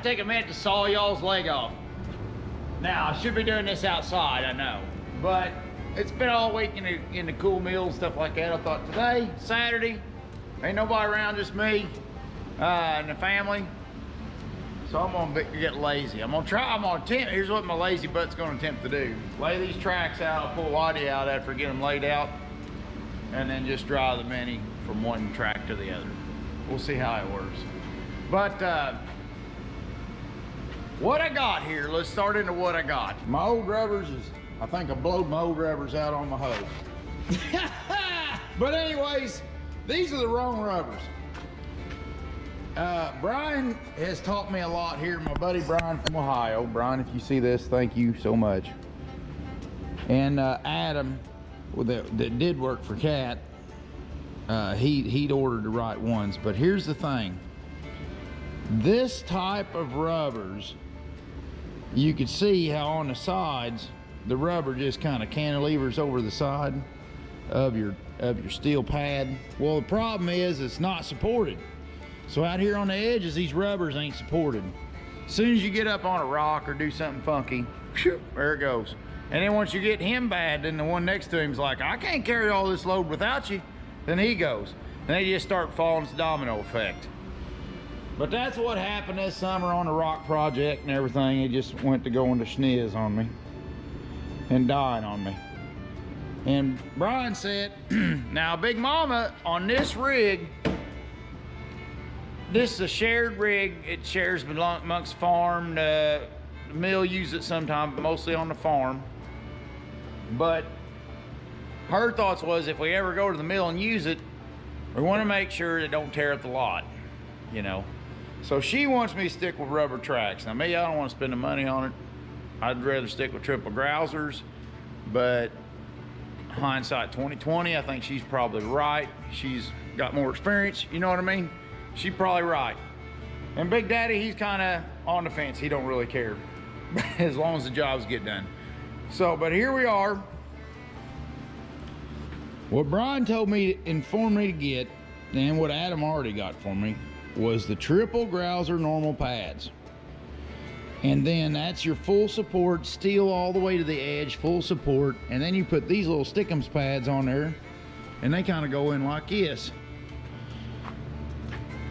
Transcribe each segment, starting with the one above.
take a minute to saw y'all's leg off. Now, I should be doing this outside, I know, but it's been all week in the cool meals, stuff like that. I thought today, Saturday, ain't nobody around, just me and the family. So I'm gonna get lazy. I'm gonna attempt, here's what my lazy butt's gonna attempt to do. Lay these tracks out, I'll pull Howdy out after I get them laid out, and then just drive the Mini from one track to the other. We'll see how it works. But what I got here, let's start into what I got. My old rubbers is, I think I blowed my old rubbers out on my hose. But anyways, these are the wrong rubbers. Brian has taught me a lot here. My buddy Brian from Ohio. Brian, if you see this, thank you so much. And Adam, that did work for Cat, he'd ordered the right ones. But here's the thing. This type of rubbers, you could see how on the sides, the rubber just kind of cantilevers over the side of your steel pad. Well, the problem is it's not supported. So out here on the edges, these rubbers ain't supported. As soon as you get up on a rock or do something funky, there it goes. And then once you get him bad, then the one next to him's like, I can't carry all this load without you. Then he goes. And they just start falling. It's a domino effect. But that's what happened this summer on the rock project and everything. It just went to going to schniz on me and dying on me. And Brian said, now Big Mama, on this rig, this is a shared rig. It shares amongst farm. The mill use it sometimes, but mostly on the farm. But her thoughts was if we ever go to the mill and use it, we want to make sure it don't tear up the lot, you know. So she wants me to stick with rubber tracks. Now me, I don't want to spend the money on it. I'd rather stick with triple grousers, but hindsight 2020, I think she's probably right. She's got more experience, you know what I mean? She's probably right. And Big Daddy, he's kind of on the fence. He don't really care as long as the jobs get done. So, but here we are. What Brian told me, informed me to get, and what Adam already got for me, was the Triple Grouser normal pads. And then that's your full support, steel all the way to the edge, full support. And then you put these little stick'ems pads on there, and they kind of go in like this.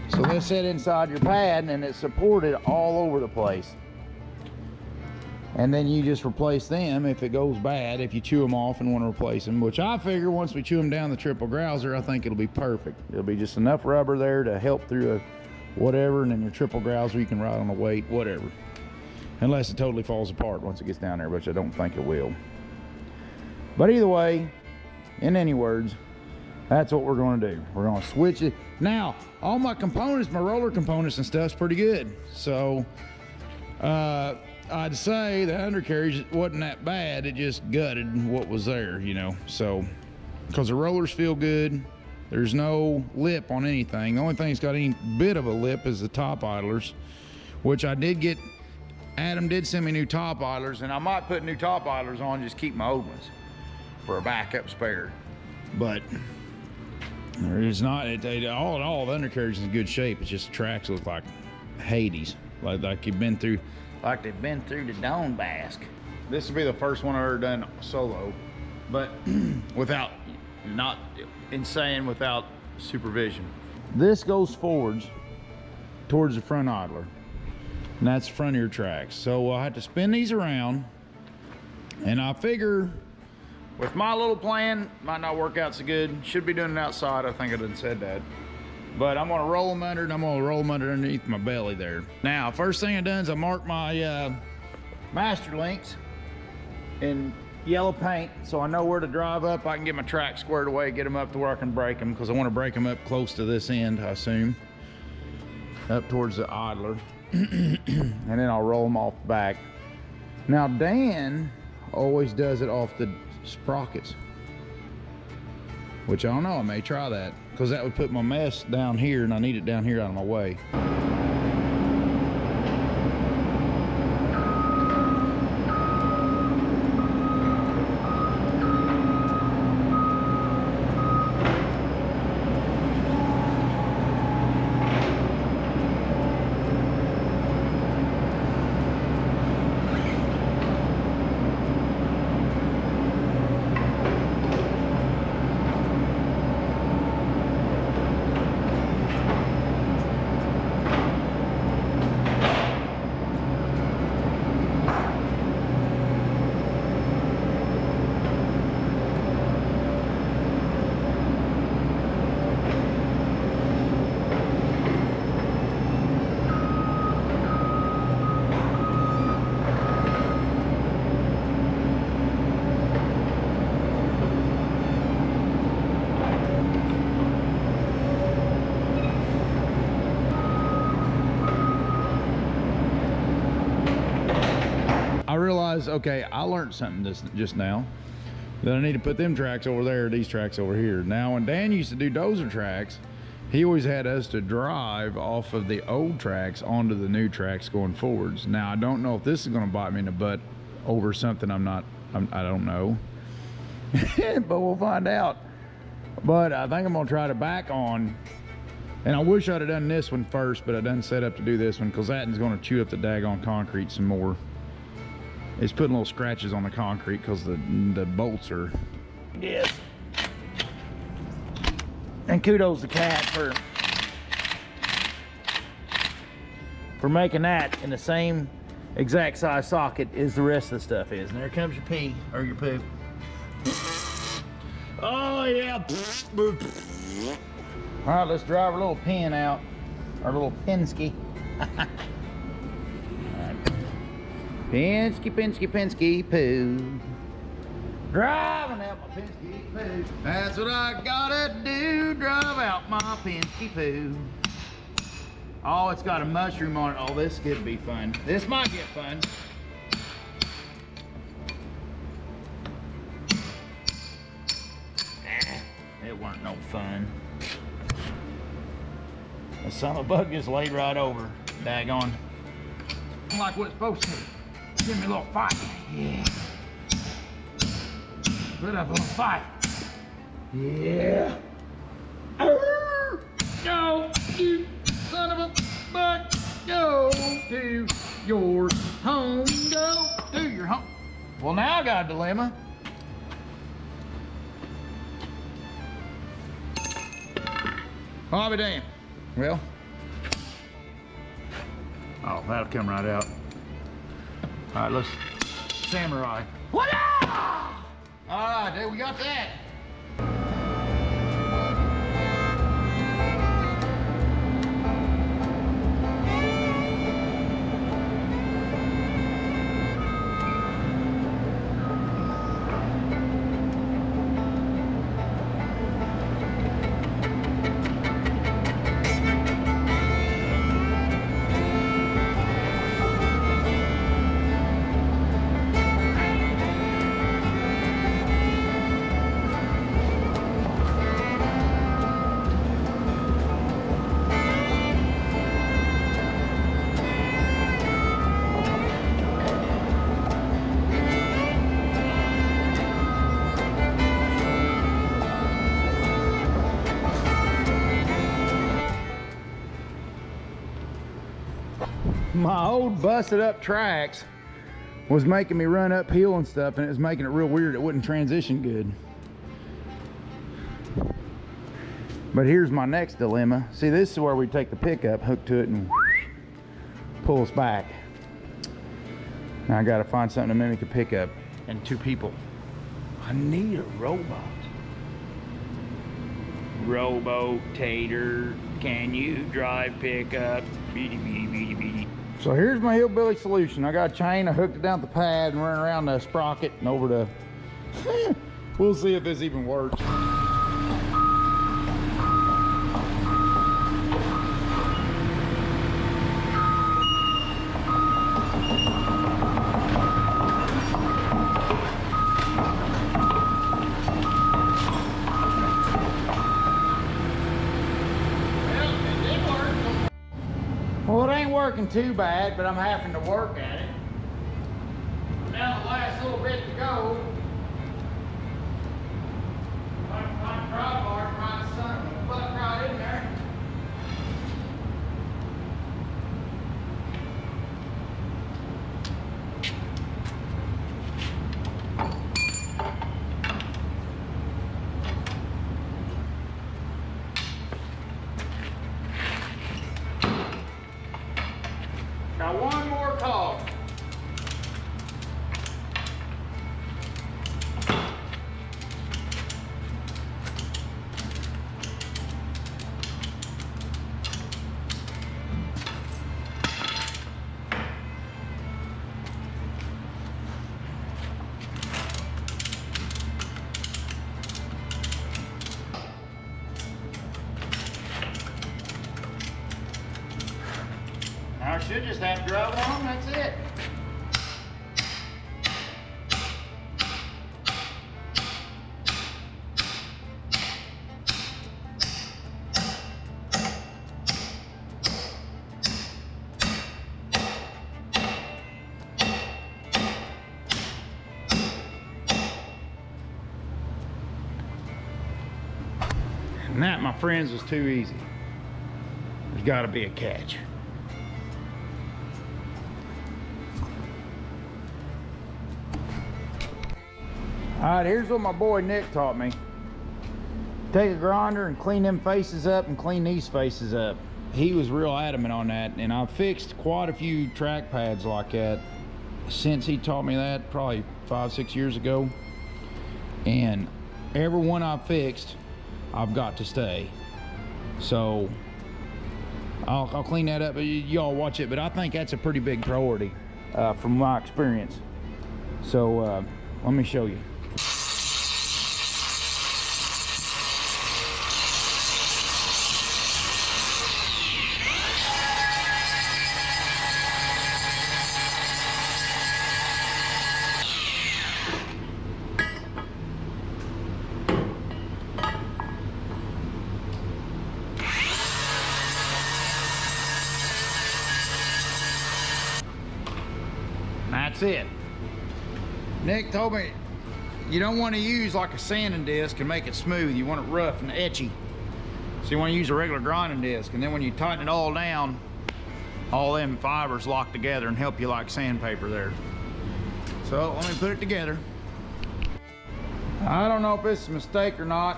So they sit inside your pad and it's supported all over the place. And then you just replace them if it goes bad, if you chew them off and want to replace them, which I figure once we chew them down the Triple Grouser, I think it'll be perfect. It'll be just enough rubber there to help through a whatever, and then your Triple Grouser you can ride on the weight, whatever. Unless it totally falls apart once it gets down there, which I don't think it will. But either way, in any words, that's what we're going to do. We're going to switch it. Now, all my components, my roller components and stuff's pretty good. So, I'd say the undercarriage wasn't that bad. It just gutted what was there, you know. So, because the rollers feel good. There's no lip on anything. The only thing that's got any bit of a lip is the top idlers, which I did get. Adam did send me new top idlers, and I might put new top idlers on, just keep my old ones for a backup spare. But there is not, all in all, the undercarriage is in good shape. It's just the tracks look like Hades, like you've been through, like they've been through the Donbass. This will be the first one I've ever done solo, but without, not insane, without supervision. This goes forwards towards the front idler, and that's the front ear tracks. So I'll have to spin these around, and I figure with my little plan, might not work out so good. Should be doing it outside. I think I done said that. But I'm gonna roll them under, and I'm gonna roll them underneath my belly there. Now, first thing I done is I marked my master links in yellow paint, so I know where to drive up. I can get my track squared away, get them up to where I can break them, because I want to break them up close to this end, I assume, up towards the idler. And then I'll roll them off the back. Now, Dan always does it off the sprockets, which I don't know, I may try that, because that would put my mess down here, and I need it down here out of my way. realized, okay, I learned something just now, that I need to put them tracks over there, these tracks over here. Now, when Dan used to do dozer tracks, he always had us to drive off of the old tracks onto the new tracks going forwards. Now, I don't know if this is gonna bite me in the butt over something I don't know, but we'll find out. But I think I'm gonna try to back on, and I wish I'd have done this one first, but I done set up to do this one because that is gonna chew up the daggone concrete some more. It's putting little scratches on the concrete because the bolts are, yes. And kudos to Cat for making that in the same exact size socket as the rest of the stuff is. And there comes your pee, or your poop. Oh yeah. All right, let's drive our little pin out, our little Penske. Penske poo. Driving out my Penske poo. That's what I gotta do, drive out my Penske poo. Oh, it's got a mushroom on it. Oh, this could be fun. This might get fun. It weren't no fun. The son of a bug just laid right over. Daggone. Like what it's supposed to. Give me a little fight. Yeah. Put up a little fight. Yeah. Go, you son of a bug. Go to your home. Go to your home. Well, now I got a dilemma. I'll be damned. Well. Oh, that'll come right out. All right, let's samurai. What up? All right, there we got that. My old busted up tracks was making me run uphill and stuff, and it was making it real weird. It wouldn't transition good. But here's my next dilemma. See, this is where we take the pickup, hook to it, and pull us back. Now I gotta find something to mimic a pickup and two people. I need a robot. Robo-tater, can you drive pickup? Beady, beady, beady, beady. So here's my hillbilly solution. I got a chain, I hooked it down to the pad and run around the sprocket and over to, we'll see if this even works. Well, it ain't working too bad, but I'm having to work at it. Now the last little bit to go. If I can find a drawbar, find the son of a butt right in there. Now one more call. Now I should just have to drive it home, that's it. my friends, was too easy. There's gotta be a catch. All right, here's what my boy Nick taught me. Take a grinder and clean them faces up and clean these faces up. He was real adamant on that, and I've fixed quite a few track pads like that since he taught me that, probably 5-6 years ago. And every one I've fixed, I've got to stay. So I'll clean that up, y'all watch it, but I think that's a pretty big priority from my experience. So let me show you. That's it. Nick told me you don't want to use like a sanding disc and make it smooth. You want it rough and etchy. So you want to use a regular grinding disc, and then when you tighten it all down, all them fibers lock together and help you like sandpaper there. So let me put it together. I don't know if it's a mistake or not,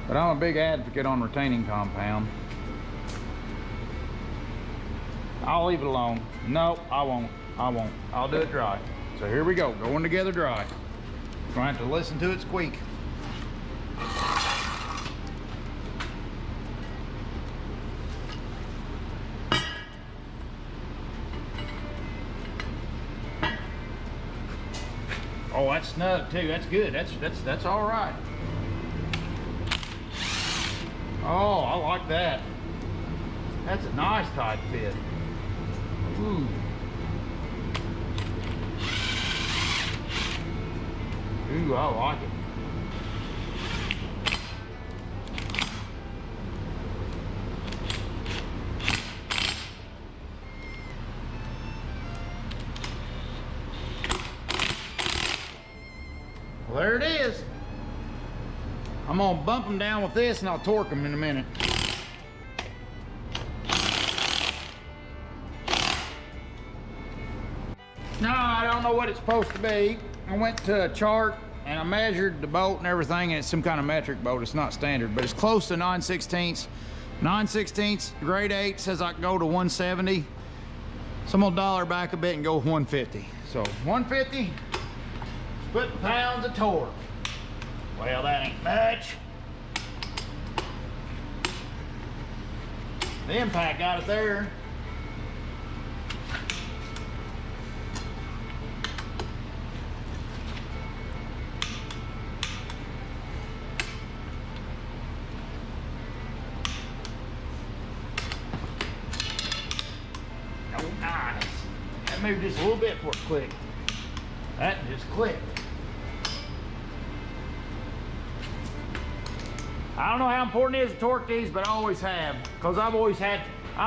but I'm a big advocate on retaining compound. I'll leave it alone. No, I won't. I'll do it dry. So here we go, going together dry. Trying to listen to it squeak. Oh, that's snug too. That's good. That's all right. Oh, I like that. That's a nice tight fit. Ooh. Ooh, I like it. Well, there it is. I'm gonna bump them down with this and I'll torque them in a minute. No, I don't know what it's supposed to be. I went to a chart and I measured the bolt and everything, and it's some kind of metric bolt. It's not standard, but it's close to 9/16. 9/16, grade 8 says I can go to 170. So I'm gonna dollar back a bit and go with 150. So 150, putting pounds of torque. Well, that ain't much. The impact got it there. Maybe just a little bit for it clicked. That just clicked. I don't know how important it is to torque these, but I always have, because I'm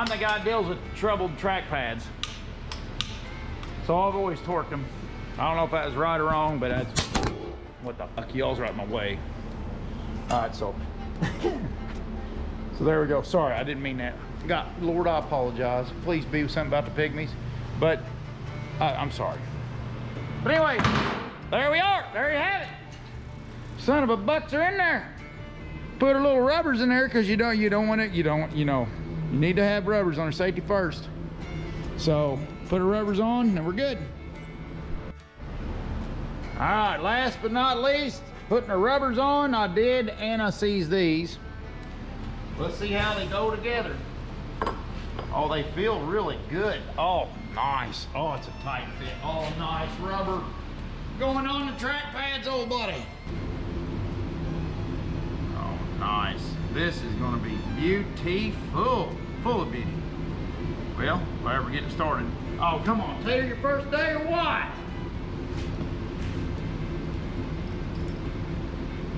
the guy that deals with troubled track pads. So I've always torqued them. I don't know if that was right or wrong, but that's what the fuck, y'all's right in my way. All right, so there we go. Sorry, I didn't mean that. Lord, I apologize. Please be something about the pygmies, but I'm sorry. But anyway, there we are. There you have it. Son of a bucks are in there. Put a little rubbers in there because you need to have rubbers on your safety first. So put the rubbers on and we're good. All right, last but not least, putting the rubbers on, I did, and I seized these. Let's see how they go together. Oh, they feel really good. Oh, nice. Oh, it's a tight fit. Oh, nice rubber going on the track pads, old buddy. Oh, nice. This is gonna be beautiful, full of beauty. Well, if I ever get it started. Oh, come on, Taylor, your first day or what?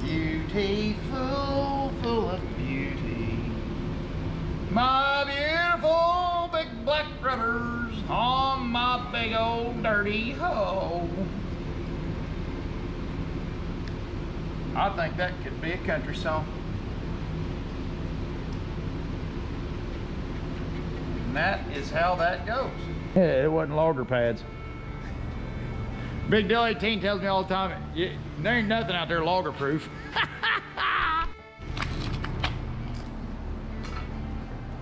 Beautiful, full of beauty. My beautiful big black rubbers on my big old dirty hoe. I think that could be a country song. And that is how that goes. Yeah, it wasn't logger pads. Big Dill 18 tells me all the time, there ain't nothing out there logger proof.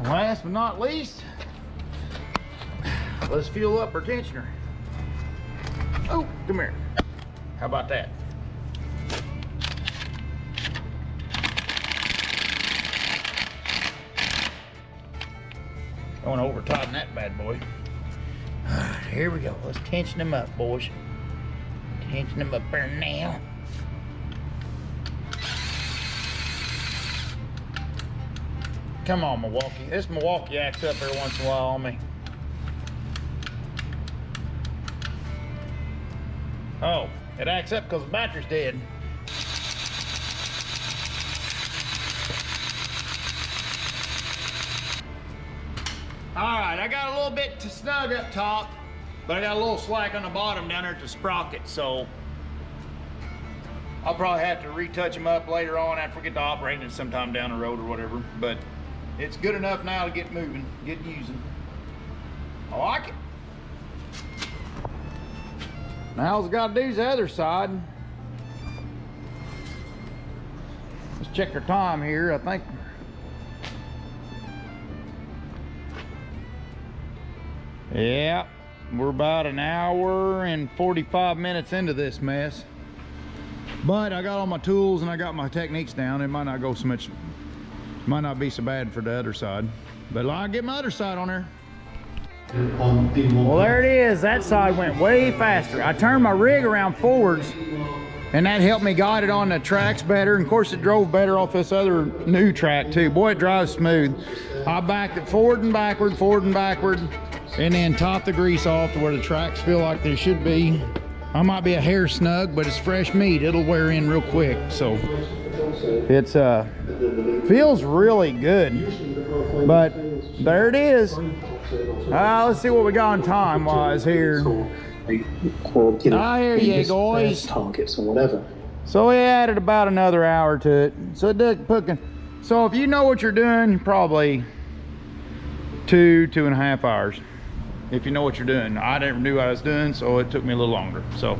Last but not least, let's fuel up our tensioner. Oh, come here. How about that? I want to over tighten that bad boy. Here we go. Let's tension them up, boys. Tension them up there now. Come on, Milwaukee. This Milwaukee acts up every once in a while on me. Oh, it acts up because the battery's dead. All right, I got a little bit too snug up top, but I got a little slack on the bottom down there at the sprocket, so I'll probably have to retouch them up later on after we get to operating it sometime down the road or whatever, but it's good enough now to get moving, get using. I like it. Now all I gotta do is the other side. Let's check our time here. I think yeah, we're about an hour and 45 minutes into this mess. But I got all my tools and I got my techniques down. It might not go so much, might not be so bad for the other side. But I'll get my other side on there. Well, there it is. That side went way faster. I turned my rig around forwards and that helped me guide it on the tracks better. And of course it drove better off this other new track too. Boy, it drives smooth. I backed it forward and backward, and then top the grease off to where the tracks feel like they should be. I might be a hair snug, but it's fresh meat. It'll wear in real quick. So it's feels really good. But there it is. Let's see what we got on time wise here. I hear you, guys. Targets or whatever. So we added about another hour to it. So so if you know what you're doing, probably 2.5 hours. If you know what you're doing. I didn't do what I was doing, so it took me a little longer. So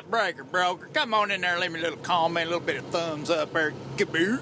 breaker broker, come on in there, leave me a little comment, a little bit of thumbs up there. Kaboot.